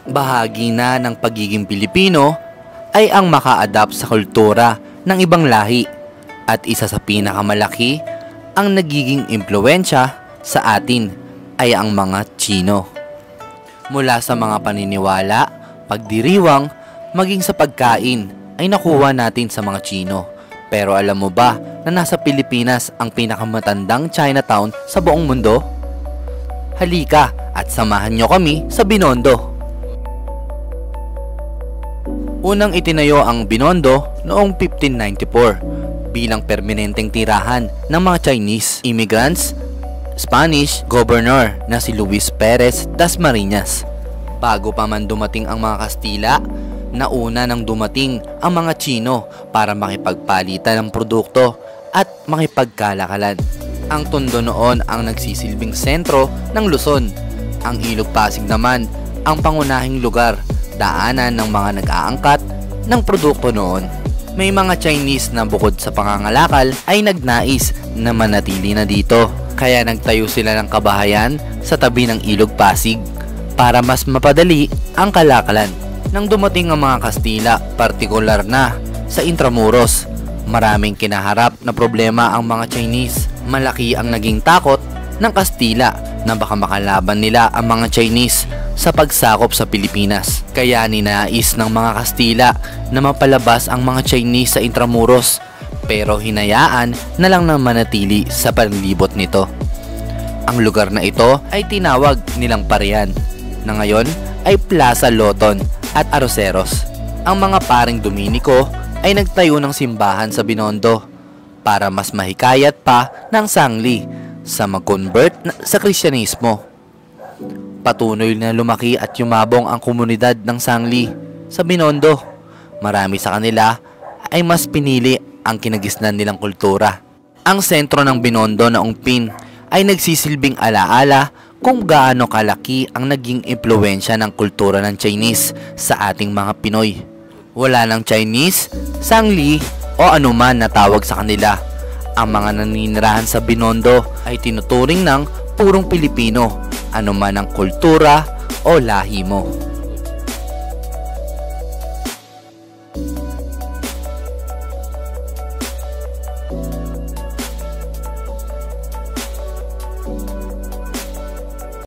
Bahagi na ng pagiging Pilipino ay ang maka-adapt sa kultura ng ibang lahi at isa sa pinakamalaki ang nagiging impluwensya sa atin ay ang mga Tsino. Mula sa mga paniniwala, pagdiriwang, maging sa pagkain ay nakuha natin sa mga Tsino. Pero alam mo ba na nasa Pilipinas ang pinakamatandang Chinatown sa buong mundo? Halika at samahan nyo kami sa Binondo. Unang itinayo ang Binondo noong 1594 bilang permanenteng tirahan ng mga Chinese immigrants, Spanish governor na si Luis Perez Dasmariñas. Bago pa man dumating ang mga Kastila, nauna nang dumating ang mga Tsino para makipagpalitan ng produkto at makipagkalakalan. Ang Tondo noon ang nagsisilbing sentro ng Luzon. Ang Ilog Pasig naman ang pangunahing lugar, daanan ng mga nag-aangkat ng produkto noon. May mga Chinese na bukod sa pangangalakal ay nagnais na manatili na dito. Kaya nagtayo sila ng kabahayan sa tabi ng Ilog Pasig para mas mapadali ang kalakalan. Nang dumating ang mga Kastila, partikular na sa Intramuros, maraming kinaharap na problema ang mga Chinese. Malaki ang naging takot ng Kastila na baka makalaban nila ang mga Chinese sa pagsakop sa Pilipinas. Kaya ninais ng mga Kastila na mapalabas ang mga Chinese sa Intramuros, pero hinayaan na lang na manatili sa panlibot nito. Ang lugar na ito ay tinawag nilang Parian, na ngayon ay Plaza Loton at Aroseros. Ang mga paring Dominiko ay nagtayo ng simbahan sa Binondo para mas mahikayat pa ng sangli sa mag-convert sa Kristyanismo. Patuloy na lumaki at yumabong ang komunidad ng sangli sa Binondo. Marami sa kanila ay mas pinili ang kinagisnan nilang kultura. Ang sentro ng Binondo na Ongpin ay nagsisilbing alaala kung gaano kalaki ang naging impluwensya ng kultura ng Chinese sa ating mga Pinoy. Wala ng Chinese, sangli o anuman na tawag sa kanila. Ang mga naninirahan sa Binondo ay tinuturing ng purong Pilipino, anuman ang kultura o lahi mo.